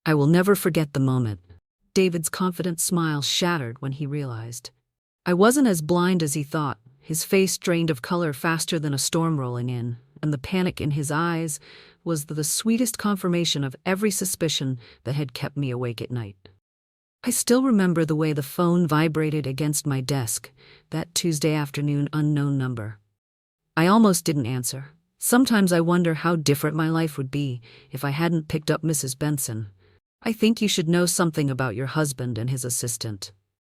I will never forget the moment. David's confident smile shattered when he realized I wasn't as blind as he thought. His face drained of color faster than a storm rolling in, and the panic in his eyes was the sweetest confirmation of every suspicion that had kept me awake at night. I still remember the way the phone vibrated against my desk, that Tuesday afternoon unknown number. I almost didn't answer. Sometimes I wonder how different my life would be if I hadn't picked up Mrs. Benson. I think you should know something about your husband and his assistant.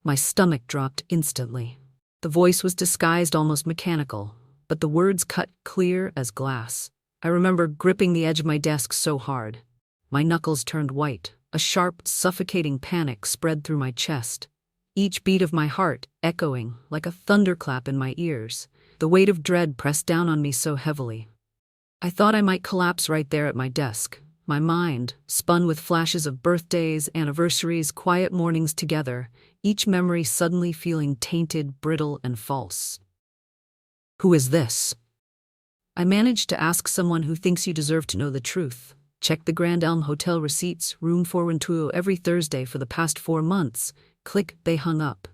My stomach dropped instantly. The voice was disguised almost mechanical, but the words cut clear as glass. I remember gripping the edge of my desk so hard. My knuckles turned white. A sharp, suffocating panic spread through my chest, each beat of my heart echoing like a thunderclap in my ears. The weight of dread pressed down on me so heavily. I thought I might collapse right there at my desk. My mind spun with flashes of birthdays, anniversaries, quiet mornings together, each memory suddenly feeling tainted, brittle, and false. Who is this? I managed to ask someone who thinks you deserve to know the truth. Check the Grand Elm Hotel receipts, room 412 every Thursday for the past 4 months. Click, they hung up.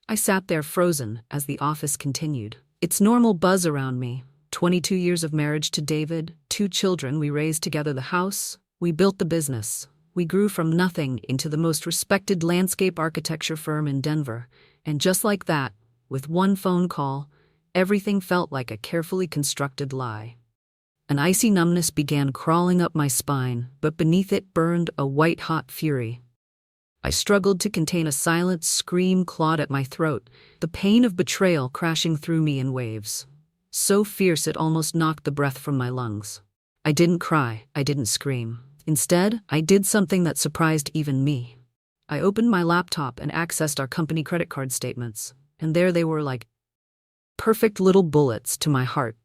I sat there frozen as the office continued. Its normal buzz around me. 22 years of marriage to David, 2 children we raised together, the house, we built the business. We grew from nothing into the most respected landscape architecture firm in Denver. And just like that, with one phone call, everything felt like a carefully constructed lie. An icy numbness began crawling up my spine, but beneath it burned a white-hot fury. I struggled to contain a silent scream clawed at my throat, the pain of betrayal crashing through me in waves. So fierce it almost knocked the breath from my lungs. I didn't cry, I didn't scream. Instead, I did something that surprised even me. I opened my laptop and accessed our company credit card statements, and there they were, like perfect little bullets to my heart.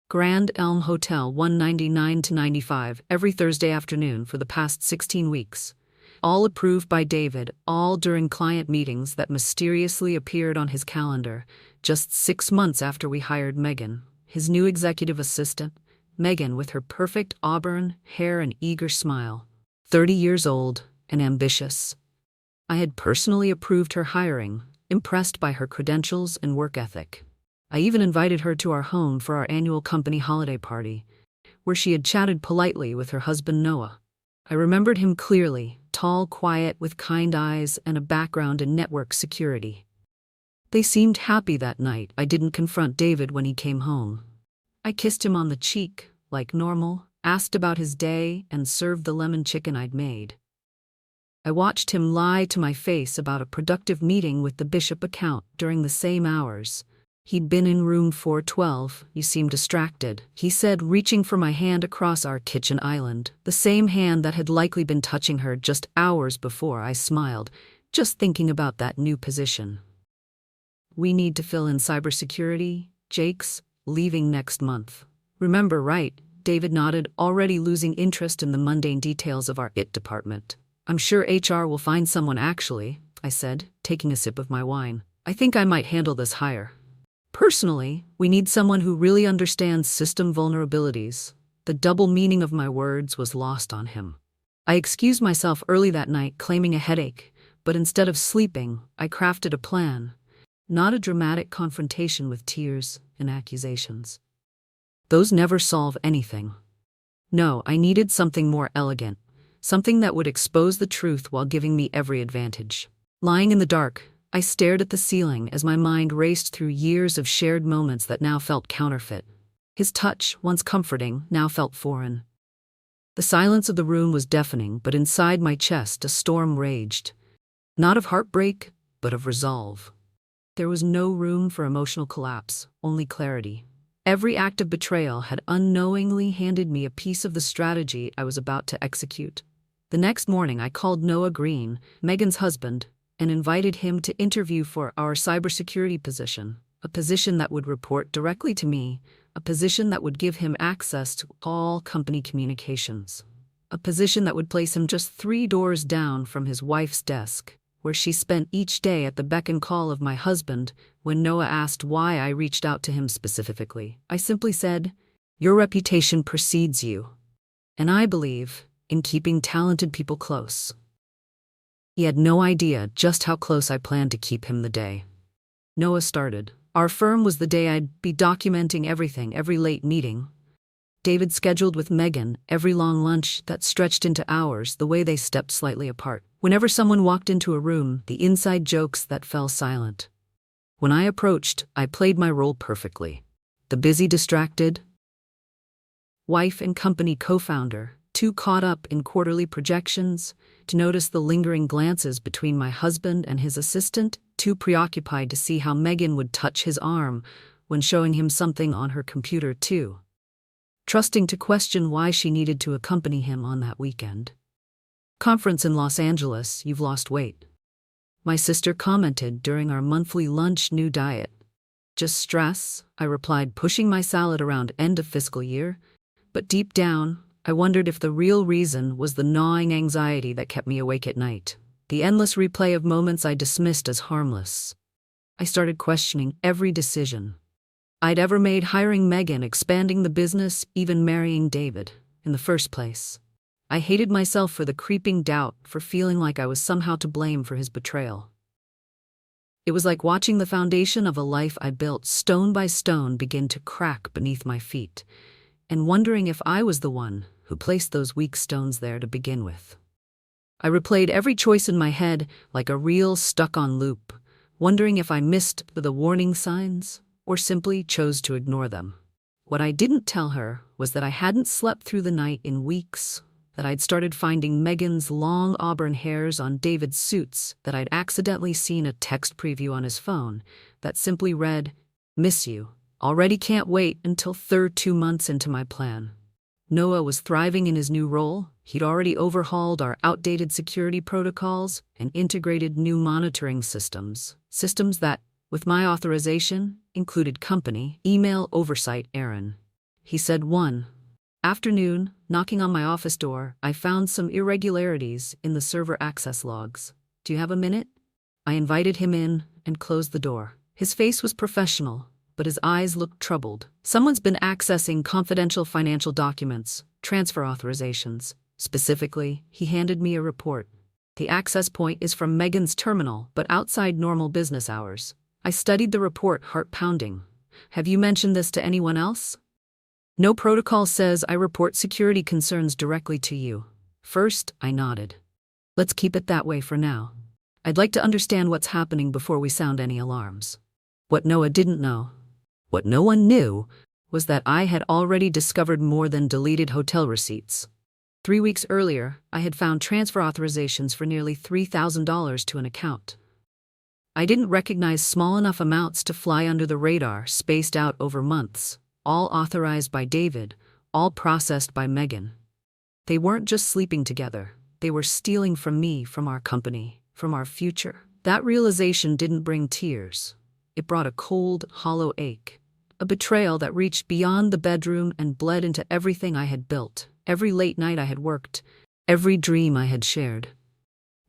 Grand Elm Hotel, 199-95 every Thursday afternoon for the past 16 weeks. All approved by David, all during client meetings that mysteriously appeared on his calendar, just 6 months after we hired Megan, his new executive assistant. Megan, with her perfect auburn hair and eager smile. 30 years old and ambitious. I had personally approved her hiring, impressed by her credentials and work ethic. I even invited her to our home for our annual company holiday party, where she had chatted politely with her husband Noah. I remembered him clearly, tall, quiet, with kind eyes and a background in network security. They seemed happy that night. I didn't confront David when he came home. I kissed him on the cheek, like normal, asked about his day, and served the lemon chicken I'd made. I watched him lie to my face about a productive meeting with the Bishop account during the same hours. He'd been in room 412. You seemed distracted, he said, reaching for my hand across our kitchen island, the same hand that had likely been touching her just hours before. I smiled, just thinking about that new position. We need to fill in cybersecurity. Jake's leaving next month. Remember, right? David nodded, already losing interest in the mundane details of our IT department. I'm sure HR will find someone. Actually, I said, taking a sip of my wine. I think I might handle this hire. Personally, we need someone who really understands system vulnerabilities. The double meaning of my words was lost on him. I excused myself early that night, claiming a headache, but instead of sleeping, I crafted a plan. Not a dramatic confrontation with tears and accusations. Those never solve anything. No, I needed something more elegant, something that would expose the truth while giving me every advantage. Lying in the dark, I stared at the ceiling as my mind raced through years of shared moments that now felt counterfeit. His touch, once comforting, now felt foreign. The silence of the room was deafening, but inside my chest a storm raged. Not of heartbreak, but of resolve. There was no room for emotional collapse, only clarity. Every act of betrayal had unknowingly handed me a piece of the strategy I was about to execute. The next morning I called Noah Green, Megan's husband, and invited him to interview for our cybersecurity position, a position that would report directly to me, a position that would give him access to all company communications, a position that would place him just 3 doors down from his wife's desk, where she spent each day at the beck and call of my husband. When Noah asked why I reached out to him specifically, I simply said, "Your reputation precedes you. And I believe, in keeping talented people close. He had no idea just how close I planned to keep him the day Noah started. Our firm was the day I'd be documenting everything, every late meeting David scheduled with Megan, every long lunch that stretched into hours, the way they stepped slightly apart. Whenever someone walked into a room, the inside jokes that fell silent. When I approached, I played my role perfectly. The busy, distracted wife and company co-founder, too caught up in quarterly projections to notice the lingering glances between my husband and his assistant, too preoccupied to see how Megan would touch his arm when showing him something on her computer too trusting to question why she needed to accompany him on that weekend. Conference in Los Angeles, you've lost weight. My sister commented during our monthly lunch new diet. Just stress, I replied, pushing my salad around end of fiscal year. But deep down, I wondered if the real reason was the gnawing anxiety that kept me awake at night. The endless replay of moments I dismissed as harmless. I started questioning every decision I'd ever made, hiring Megan, expanding the business, even marrying David in the first place. I hated myself for the creeping doubt, for feeling like I was somehow to blame for his betrayal. It was like watching the foundation of a life I built stone by stone begin to crack beneath my feet, and wondering if I was the one who placed those weak stones there to begin with. I replayed every choice in my head like a reel stuck on loop, wondering if I missed the warning signs or simply chose to ignore them. What I didn't tell her was that I hadn't slept through the night in weeks, that I'd started finding Megan's long auburn hairs on David's suits, that I'd accidentally seen a text preview on his phone that simply read, "Miss you. Already can't wait until 2 months into my plan." Noah was thriving in his new role. He'd already overhauled our outdated security protocols and integrated new monitoring systems that, with my authorization, included company email oversight. Aaron, he said one afternoon, knocking on my office door, I found some irregularities in the server access logs. Do you have a minute? I invited him in and closed the door. His face was professional, but his eyes looked troubled. Someone's been accessing confidential financial documents, transfer authorizations. Specifically, he handed me a report. The access point is from Megan's terminal, but outside normal business hours. I studied the report, heart pounding. Have you mentioned this to anyone else? No, protocol says I report security concerns directly to you. First, I nodded. Let's keep it that way for now. I'd like to understand what's happening before we sound any alarms. What Noah didn't know, what no one knew, was that I had already discovered more than deleted hotel receipts. 3 weeks earlier, I had found transfer authorizations for nearly $3,000 to an account I didn't recognize, small enough amounts to fly under the radar, spaced out over months, all authorized by David, all processed by Megan. They weren't just sleeping together, they were stealing from me, from our company, from our future. That realization didn't bring tears. It brought a cold, hollow ache, a betrayal that reached beyond the bedroom and bled into everything I had built, every late night I had worked, every dream I had shared.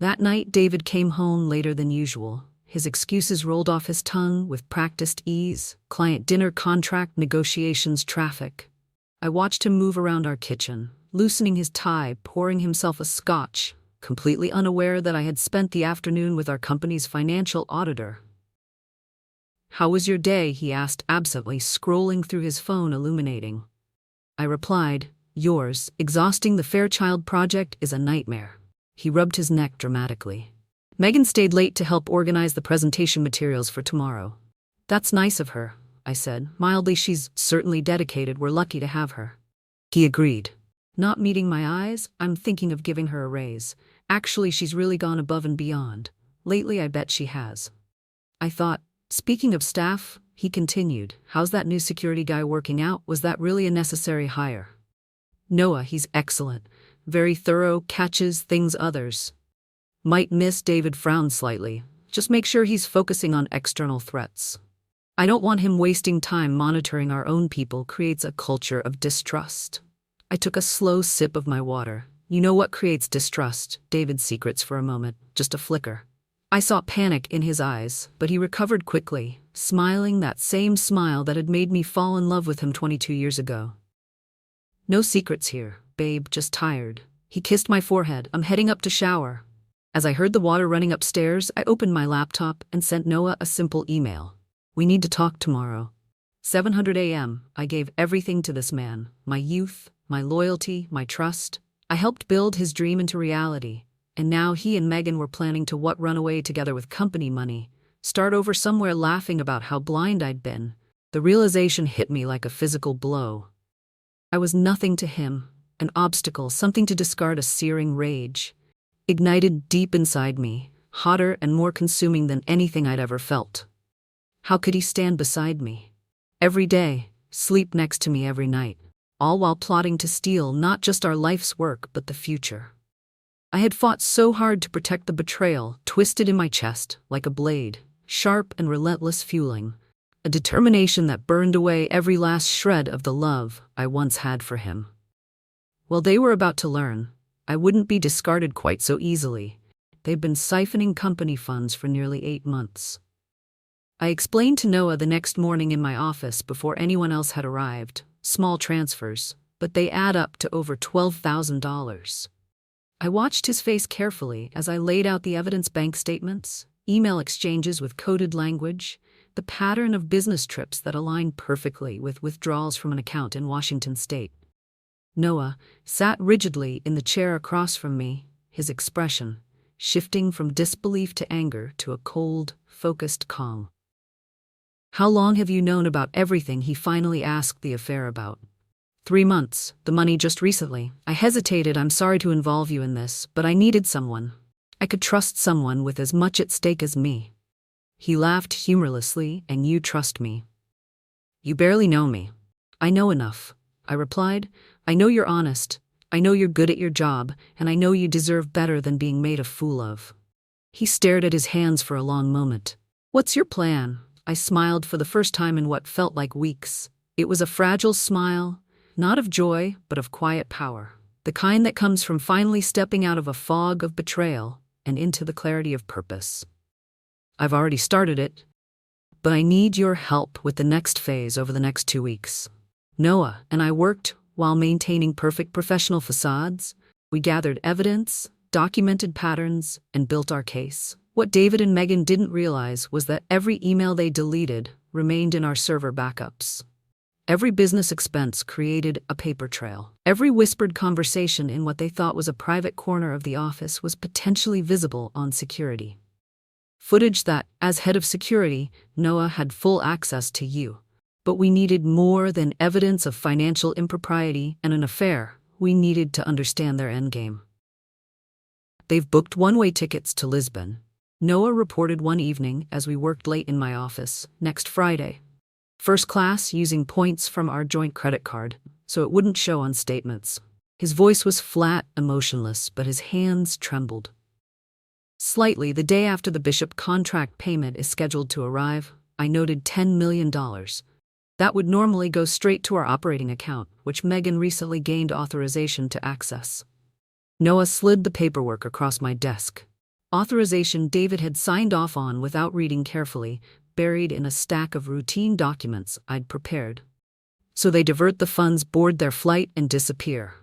That night, David came home later than usual. His excuses rolled off his tongue with practiced ease: client dinner, contract negotiations, traffic. I watched him move around our kitchen, loosening his tie, pouring himself a scotch, completely unaware that I had spent the afternoon with our company's financial auditor. "How was your day?" he asked absently, scrolling through his phone, illuminating. I replied, "Yours. Exhausting. The Fairchild project is a nightmare." He rubbed his neck dramatically. "Megan stayed late to help organize the presentation materials for tomorrow." "That's nice of her," I said mildly. "She's certainly dedicated. We're lucky to have her." He agreed. Not meeting my eyes, "I'm thinking of giving her a raise. Actually, she's really gone above and beyond. Lately, I bet she has." I thought, "Speaking of staff," he continued, "how's that new security guy working out? Was that really a necessary hire?" "Noah, he's excellent. Very thorough, catches things others might miss." David frowned slightly. "Just make sure he's focusing on external threats. I don't want him wasting time monitoring our own people. Creates a culture of distrust." I took a slow sip of my water. "You know what creates distrust?" David's secrets for a moment, just a flicker. I saw panic in his eyes, but he recovered quickly, smiling that same smile that had made me fall in love with him 22 years ago. "No secrets here, babe, just tired." He kissed my forehead. I'm heading up to shower. As I heard the water running upstairs, I opened my laptop and sent Noah a simple email. We need to talk tomorrow. 7:00 a.m. I gave everything to this man. My youth, my loyalty, my trust. I helped build his dream into reality. And now he and Megan were planning to run away together with company money. Start over somewhere laughing about how blind I'd been. The realization hit me like a physical blow. I was nothing to him, an obstacle, something to discard, a searing rage. Ignited deep inside me, hotter and more consuming than anything I'd ever felt. How could he stand beside me every day, sleep next to me every night, all while plotting to steal not just our life's work but the future? I had fought so hard to protect the betrayal, twisted in my chest like a blade, sharp and relentless, fueling a determination that burned away every last shred of the love I once had for him. Well, they were about to learn. I wouldn't be discarded quite so easily. They'd been siphoning company funds for nearly 8 months. I explained to Noah the next morning in my office before anyone else had arrived. Small transfers, but they add up to over $12,000. I watched his face carefully as I laid out the evidence: bank statements, email exchanges with coded language, the pattern of business trips that aligned perfectly with withdrawals from an account in Washington state. Noah sat rigidly in the chair across from me, his expression shifting from disbelief to anger to a cold, focused calm. How long have you known about everything? He finally asked. The affair about 3 months, the money just recently. I hesitated. I'm sorry to involve you in this, but I needed someone. I could trust someone with as much at stake as me. He laughed humorlessly. And you trust me? You barely know me. I know enough, I replied. I know you're honest. I know you're good at your job, and I know you deserve better than being made a fool of. He stared at his hands for a long moment. What's your plan? I smiled for the first time in what felt like weeks. It was a fragile smile, not of joy, but of quiet power. The kind that comes from finally stepping out of a fog of betrayal and into the clarity of purpose. I've already started it, but I need your help with the next phase over the next 2 weeks. Noah and I worked while maintaining perfect professional facades. We gathered evidence, documented patterns, and built our case. What David and Megan didn't realize was that every email they deleted remained in our server backups. Every business expense created a paper trail. Every whispered conversation in what they thought was a private corner of the office was potentially visible on security. Footage that, as head of security, Noah had full access to. But we needed more than evidence of financial impropriety and an affair. We needed to understand their endgame. They've booked one-way tickets to Lisbon, Noah reported one evening as we worked late in my office. Next Friday. First class, using points from our joint credit card, so it wouldn't show on statements. His voice was flat, emotionless, but his hands trembled slightly. The day after the Bishop contract payment is scheduled to arrive, I noted $10 million. That would normally go straight to our operating account, which Megan recently gained authorization to access. Noah slid the paperwork across my desk. Authorization David had signed off on without reading carefully, buried in a stack of routine documents I'd prepared. So they divert the funds, board their flight, and disappear.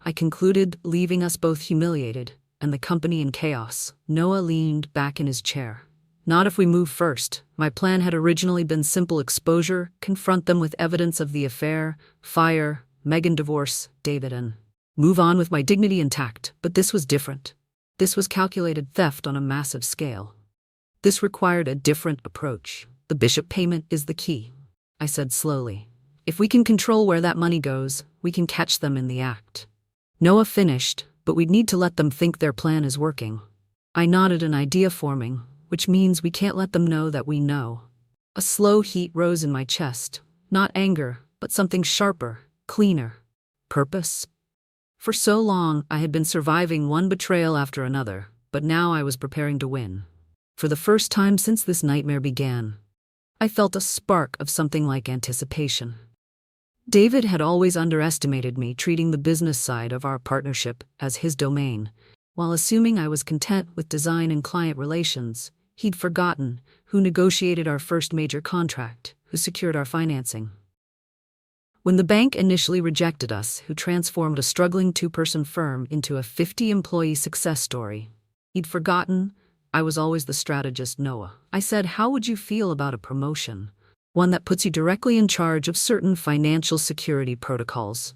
I concluded, leaving us both humiliated, and the company in chaos. Noah leaned back in his chair. Not if we move first. My plan had originally been simple: exposure, confront them with evidence of the affair, fire, Megan divorce, David, and move on with my dignity intact. But this was different. This was calculated theft on a massive scale. This required a different approach. The Bishop payment is the key, I said slowly. If we can control where that money goes, we can catch them in the act. Noah finished, but we'd need to let them think their plan is working. I nodded, an idea forming, which means we can't let them know that we know. A slow heat rose in my chest. Not anger, but something sharper, cleaner. Purpose? For so long, I had been surviving one betrayal after another, but now I was preparing to win. For the first time since this nightmare began, I felt a spark of something like anticipation. David had always underestimated me, treating the business side of our partnership as his domain. While assuming I was content with design and client relations, he'd forgotten who negotiated our first major contract, who secured our financing. When the bank initially rejected us, who transformed a struggling two-person firm into a 50-employee success story. He'd forgotten I was always the strategist, Noah. I said, how would you feel about a promotion? One that puts you directly in charge of certain financial security protocols.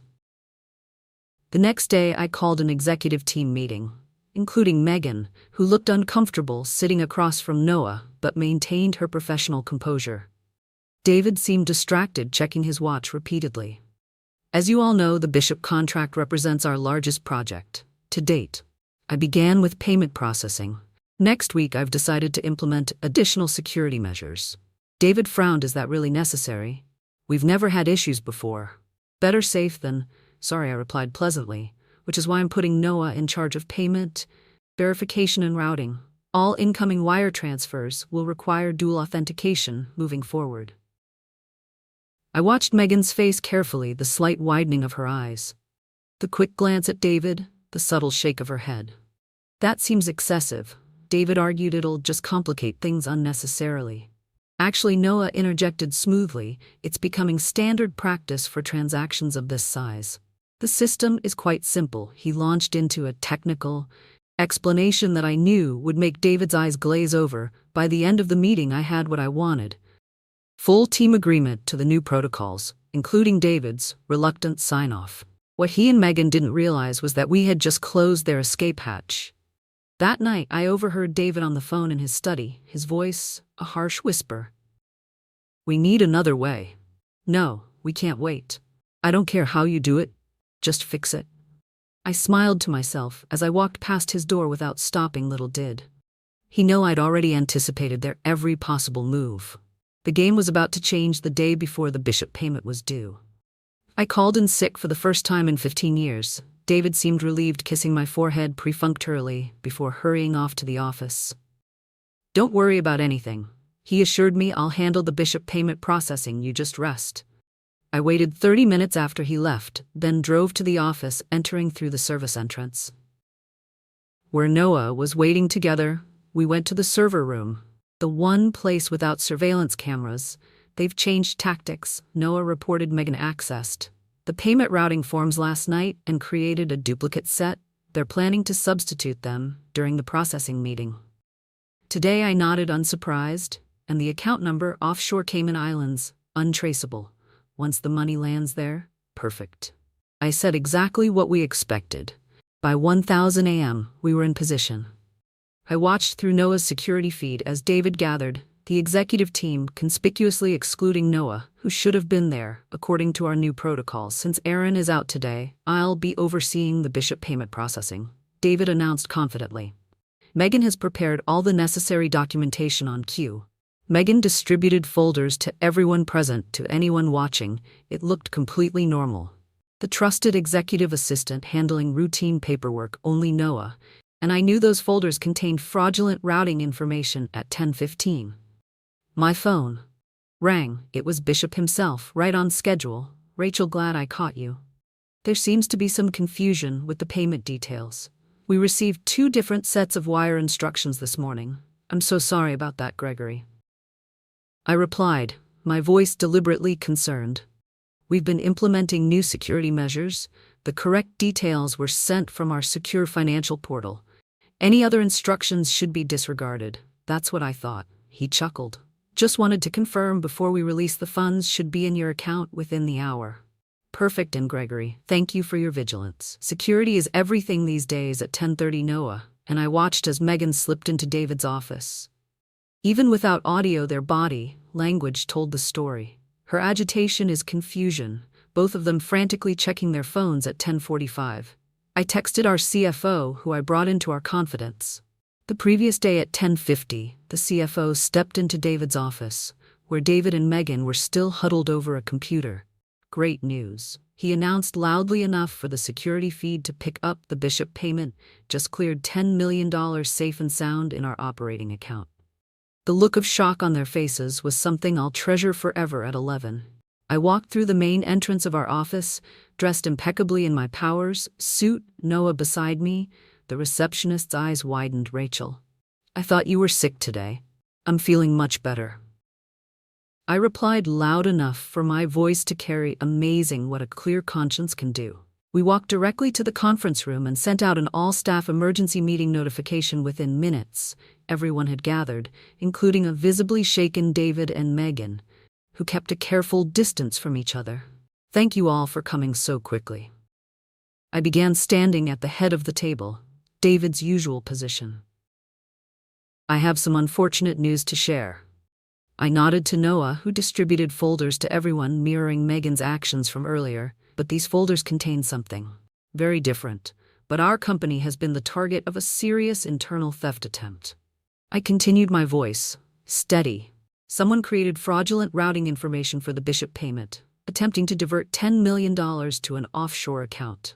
The next day, I called an executive team meeting, including Megan, who looked uncomfortable sitting across from Noah but maintained her professional composure. David seemed distracted, checking his watch repeatedly. As you all know, the Bishop contract represents our largest project to date. I began with payment processing. Next week, I've decided to implement additional security measures. David frowned. Is that really necessary? We've never had issues before. Better safe than sorry, I replied pleasantly, which is why I'm putting Noah in charge of payment, verification, and routing. All incoming wire transfers will require dual authentication moving forward. I watched Megan's face carefully, the slight widening of her eyes, the quick glance at David, the subtle shake of her head. That seems excessive, David argued. It'll just complicate things unnecessarily. Actually, Noah interjected smoothly, it's becoming standard practice for transactions of this size. The system is quite simple. He launched into a technical explanation that I knew would make David's eyes glaze over. By the end of the meeting, I had what I wanted. Full team agreement to the new protocols, including David's reluctant sign-off. What he and Megan didn't realize was that we had just closed their escape hatch. That night, I overheard David on the phone in his study, his voice a harsh whisper. We need another way. No, we can't wait. I don't care how you do it, just fix it. I smiled to myself as I walked past his door without stopping. Little did he know I'd already anticipated their every possible move. The game was about to change the day before the Bishop payment was due. I called in sick for the first time in 15 years. David seemed relieved, kissing my forehead perfunctorily before hurrying off to the office. Don't worry about anything, he assured me. I'll handle the Bishop payment processing, you just rest. I waited 30 minutes after he left, then drove to the office, entering through the service entrance. Where Noah was waiting together, we went to the server room, the one place without surveillance cameras. They've changed tactics, Noah reported. Megan accessed the payment routing forms last night and created a duplicate set. They're planning to substitute them during the processing meeting. Today I nodded, unsurprised, and the account number, offshore Cayman Islands, untraceable. Once the money lands there, perfect. I said exactly what we expected. By 1000 a.m., we were in position. I watched through Noah's security feed as David gathered the executive team, conspicuously excluding Noah, who should have been there. According to our new protocols, since Aaron is out today, I'll be overseeing the Bishop payment processing, David announced confidently. Megan has prepared all the necessary documentation on cue. Megan distributed folders to everyone present. To anyone watching, it looked completely normal. The trusted executive assistant handling routine paperwork, only Noah, and I knew those folders contained fraudulent routing information. At 10:15. My phone rang. It was Bishop himself, right on schedule. Rachel, glad I caught you. There seems to be some confusion with the payment details. We received 2 different sets of wire instructions this morning. I'm so sorry about that, Gregory. I replied, my voice deliberately concerned. We've been implementing new security measures. The correct details were sent from our secure financial portal. Any other instructions should be disregarded. That's what I thought. He chuckled. Just wanted to confirm before we release the funds should be in your account within the hour. Perfect. And Gregory, thank you for your vigilance. Security is everything these days. At 10:30, Noah and I watched as Megan slipped into David's office. Even without audio, their body language told the story. Her agitation is confusion, both of them frantically checking their phones. At 10:45. I texted our CFO, who I brought into our confidence. The previous day at 10:50, the CFO stepped into David's office, where David and Megan were still huddled over a computer. Great news, he announced loudly enough for the security feed to pick up. The Bishop payment just cleared $10 million safe and sound in our operating account. The look of shock on their faces was something I'll treasure forever. At 11. I walked through the main entrance of our office, dressed impeccably in my Powers suit, Noah beside me. The receptionist's eyes widened. Rachel, I thought you were sick today. I'm feeling much better. I replied loud enough for my voice to carry. Amazing what a clear conscience can do. We walked directly to the conference room and sent out an all-staff emergency meeting notification within minutes. Everyone had gathered, including a visibly shaken David and Megan, who kept a careful distance from each other. Thank you all for coming so quickly. I began standing at the head of the table, David's usual position. I have some unfortunate news to share. I nodded to Noah, who distributed folders to everyone, mirroring Megan's actions from earlier. But these folders contain something very different. But our company has been the target of a serious internal theft attempt. I continued, my voice steady. Someone created fraudulent routing information for the Bishop payment, attempting to divert $10 million to an offshore account.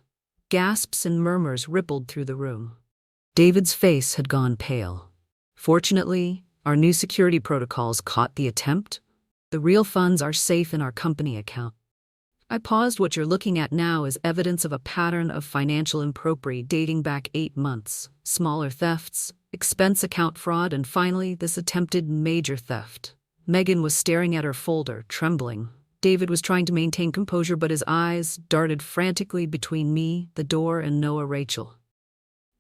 Gasps and murmurs rippled through the room. David's face had gone pale. Fortunately, our new security protocols caught the attempt. The real funds are safe in our company account. I paused. What you're looking at now is evidence of a pattern of financial impropriety dating back 8 months. Smaller thefts, expense account fraud, and finally, this attempted major theft. Megan was staring at her folder, trembling. David was trying to maintain composure, but his eyes darted frantically between me, the door, and Noah Rachel.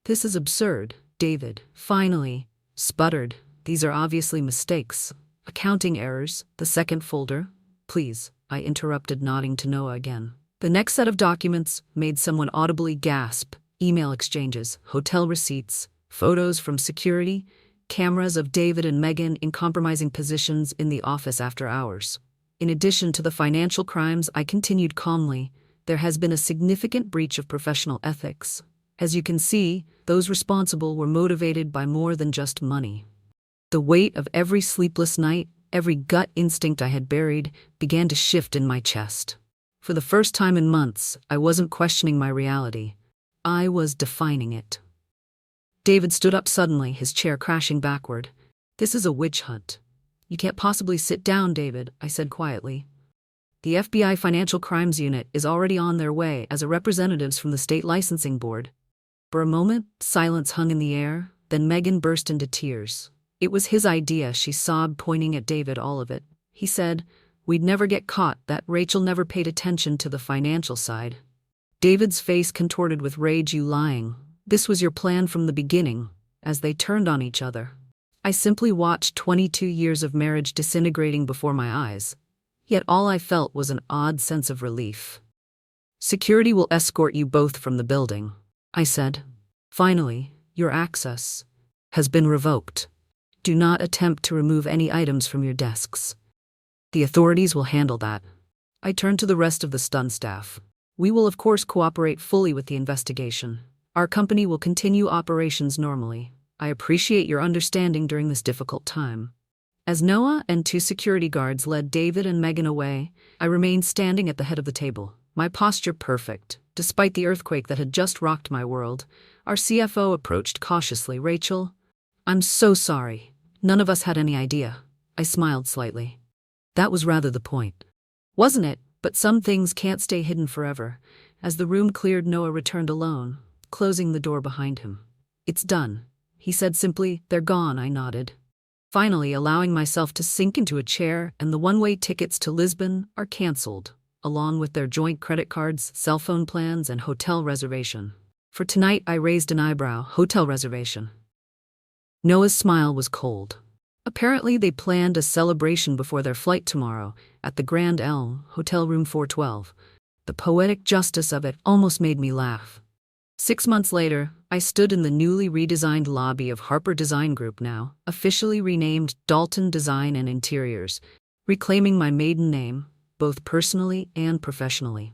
This is absurd, David finally sputtered. These are obviously mistakes. Accounting errors. The second folder. Please, I interrupted, nodding to Noah again. The next set of documents made someone audibly gasp. Email exchanges, hotel receipts, photos from security, cameras of David and Megan in compromising positions in the office after hours. In addition to the financial crimes, I continued calmly, there has been a significant breach of professional ethics. As you can see, those responsible were motivated by more than just money. The weight of every sleepless night, every gut instinct I had buried, began to shift in my chest. For the first time in months, I wasn't questioning my reality. I was defining it. David stood up suddenly, his chair crashing backward. This is a witch hunt. You can't possibly sit down, David, I said quietly. The FBI Financial Crimes Unit is already on their way as representatives from the state licensing board. For a moment, silence hung in the air, then Megan burst into tears. It was his idea, she sobbed, pointing at David. All of it. He said, we'd never get caught, that Rachel never paid attention to the financial side. David's face contorted with rage. You lying. This was your plan from the beginning. As they turned on each other, I simply watched 22 years of marriage disintegrating before my eyes. Yet all I felt was an odd sense of relief. Security will escort you both from the building, I said. Finally, your access has been revoked. Do not attempt to remove any items from your desks. The authorities will handle that. I turned to the rest of the stunt staff. We will of course cooperate fully with the investigation. Our company will continue operations normally. I appreciate your understanding during this difficult time. As Noah and 2 security guards led David and Megan away, I remained standing at the head of the table, my posture perfect. Despite the earthquake that had just rocked my world, our CFO approached cautiously. Rachel, I'm so sorry. None of us had any idea. I smiled slightly. That was rather the point, wasn't it? But some things can't stay hidden forever. As the room cleared, Noah returned alone, closing the door behind him. It's done, he said simply. They're gone, I nodded. Finally, allowing myself to sink into a chair, and the one-way tickets to Lisbon are cancelled, along with their joint credit cards, cell phone plans, and hotel reservation. For tonight, I raised an eyebrow. Hotel reservation. Noah's smile was cold. Apparently, they planned a celebration before their flight tomorrow at the Grand Elm, Hotel Room 412. The poetic justice of it almost made me laugh. 6 months later, I stood in the newly redesigned lobby of Harper Design Group, now officially renamed Dalton Design and Interiors, reclaiming my maiden name, both personally and professionally.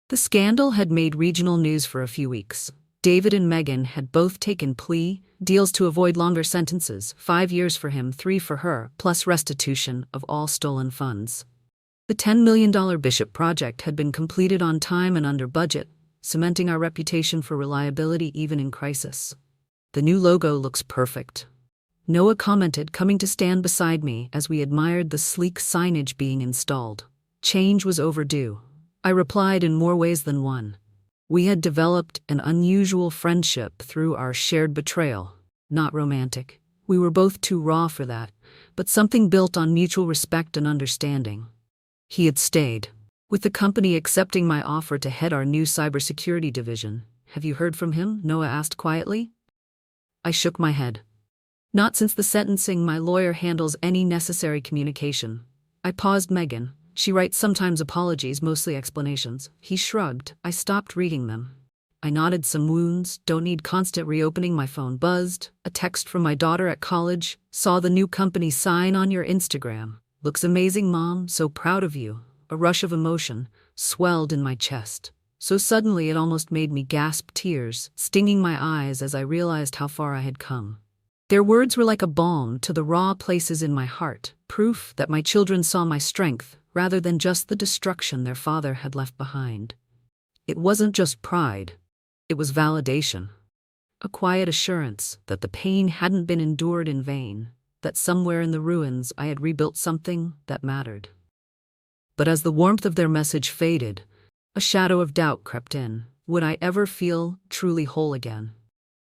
The scandal had made regional news for a few weeks. David and Megan had both taken plea deals to avoid longer sentences, 5 years for him, 3 for her, plus restitution of all stolen funds. The $10 million Bishop project had been completed on time and under budget, cementing our reputation for reliability even in crisis. The new logo looks perfect, Noah commented, coming to stand beside me as we admired the sleek signage being installed. Change was overdue, I replied, in more ways than one. We had developed an unusual friendship through our shared betrayal. Not romantic, We were both too raw for that, but something built on mutual respect and understanding. He had stayed, with the company accepting my offer to head our new cybersecurity division. Have you heard from him? Noah asked quietly. I shook my head. Not since the sentencing. My lawyer handles any necessary communication. I paused. Megan. She writes sometimes apologies, mostly explanations. He shrugged. I stopped reading them. I nodded. Some wounds, don't need constant reopening. My phone buzzed. A text from my daughter at college. Saw the new company sign on your Instagram. Looks amazing, Mom. So proud of you. A rush of emotion swelled in my chest. So suddenly it almost made me gasp, tears stinging my eyes as I realized how far I had come. Their words were like a balm to the raw places in my heart, proof that my children saw my strength rather than just the destruction their father had left behind. It wasn't just pride. It was validation. A quiet assurance that the pain hadn't been endured in vain, that somewhere in the ruins I had rebuilt something that mattered. But as the warmth of their message faded, a shadow of doubt crept in. Would I ever feel truly whole again?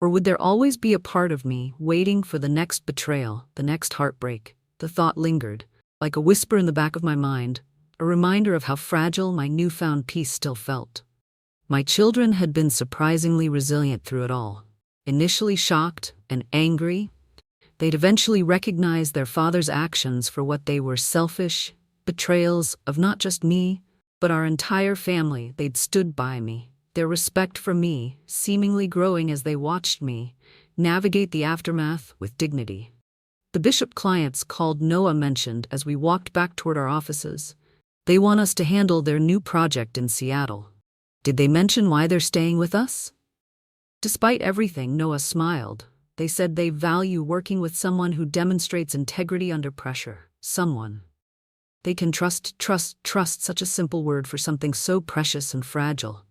Or would there always be a part of me waiting for the next betrayal, the next heartbreak? The thought lingered, like a whisper in the back of my mind, a reminder of how fragile my newfound peace still felt. My children had been surprisingly resilient through it all. Initially shocked and angry, they'd eventually recognized their father's actions for what they were: selfish betrayals of not just me, but our entire family. They'd stood by me, their respect for me seemingly growing as they watched me navigate the aftermath with dignity. The Bishop clients called Noah mentioned as we walked back toward our offices. They want us to handle their new project in Seattle. Did they mention why they're staying with us? Despite everything, Noah smiled. They said they value working with someone who demonstrates integrity under pressure. Someone they can trust, such a simple word for something so precious and fragile.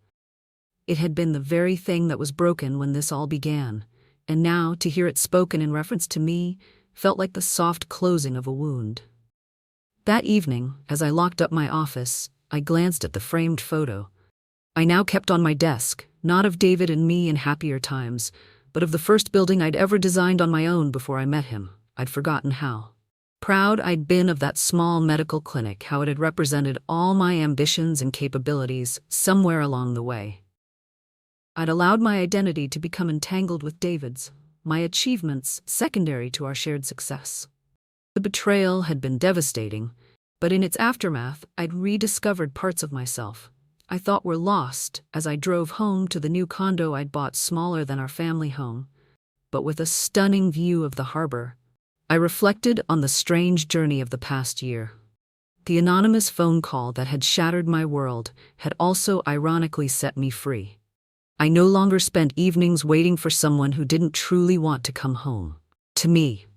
It had been the very thing that was broken when this all began, and now to hear it spoken in reference to me felt like the soft closing of a wound. That evening, as I locked up my office, I glanced at the framed photo I now kept on my desk, not of David and me in happier times, but of the first building I'd ever designed on my own before I met him. I'd forgotten how proud I'd been of that small medical clinic, how it had represented all my ambitions and capabilities somewhere along the way. I'd allowed my identity to become entangled with David's, my achievements secondary to our shared success. The betrayal had been devastating, but in its aftermath, I'd rediscovered parts of myself I thought were lost as I drove home to the new condo I'd bought, smaller than our family home, but with a stunning view of the harbor. I reflected on the strange journey of the past year. The anonymous phone call that had shattered my world had also ironically set me free. I no longer spent evenings waiting for someone who didn't truly want to come home to me.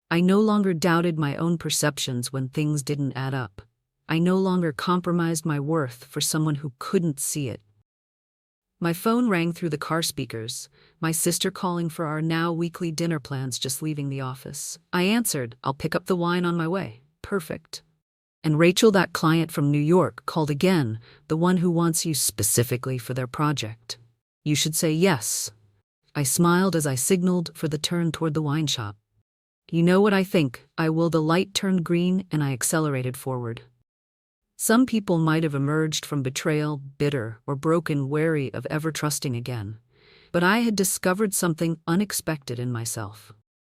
I no longer doubted my own perceptions when things didn't add up. I no longer compromised my worth for someone who couldn't see it. My phone rang through the car speakers, my sister calling for our now weekly dinner plans, just leaving the office. I answered. I'll pick up the wine on my way. Perfect. And Rachel, that client from New York, called again, the one who wants you specifically for their project. You should say yes. I smiled as I signaled for the turn toward the wine shop. You know what I think, I will. The light turned green and I accelerated forward. Some people might have emerged from betrayal bitter or broken, wary of ever trusting again. But I had discovered something unexpected in myself.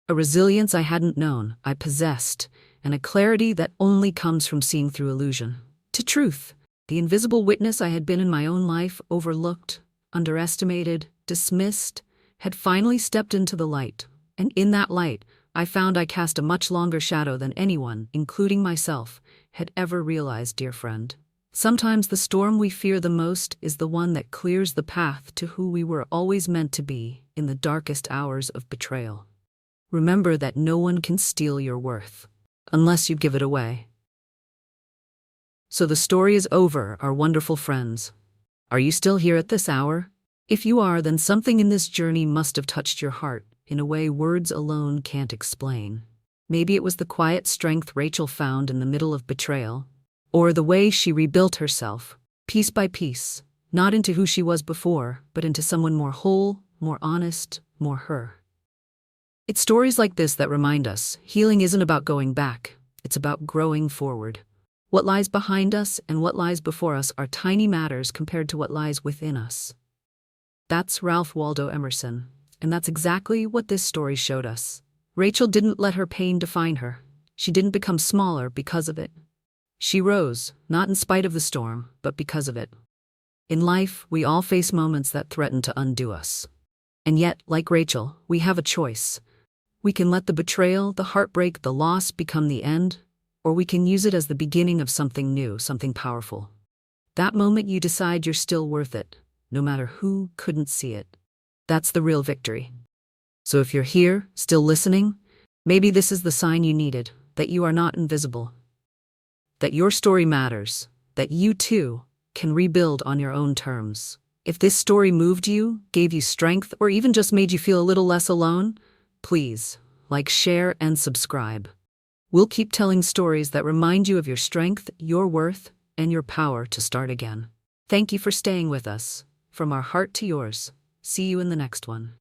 A resilience I hadn't known I possessed, and a clarity that only comes from seeing through illusion to truth. The invisible witness I had been in my own life, overlooked, underestimated, dismissed, had finally stepped into the light. And in that light, I found I cast a much longer shadow than anyone, including myself, had ever realized. Dear friend, sometimes the storm we fear the most is the one that clears the path to who we were always meant to be in the darkest hours of betrayal. Remember that no one can steal your worth, unless you give it away. So the story is over, our wonderful friends. Are you still here at this hour? If you are, then something in this journey must have touched your heart in a way words alone can't explain. Maybe it was the quiet strength Rachel found in the middle of betrayal, or the way she rebuilt herself, piece by piece, not into who she was before, but into someone more whole, more honest, more her. It's stories like this that remind us healing isn't about going back, it's about growing forward. What lies behind us and what lies before us are tiny matters compared to what lies within us. That's Ralph Waldo Emerson, and that's exactly what this story showed us. Rachel didn't let her pain define her. She didn't become smaller because of it. She rose, not in spite of the storm, but because of it. In life, we all face moments that threaten to undo us. And yet, like Rachel, we have a choice. We can let the betrayal, the heartbreak, the loss become the end, or we can use it as the beginning of something new, something powerful. That moment you decide you're still worth it, no matter who couldn't see it. That's the real victory. So if you're here, still listening, maybe this is the sign you needed, that you are not invisible. That your story matters, that you too can rebuild on your own terms. If this story moved you, gave you strength, or even just made you feel a little less alone, please, like, share, and subscribe. We'll keep telling stories that remind you of your strength, your worth, and your power to start again. Thank you for staying with us. From our heart to yours. See you in the next one.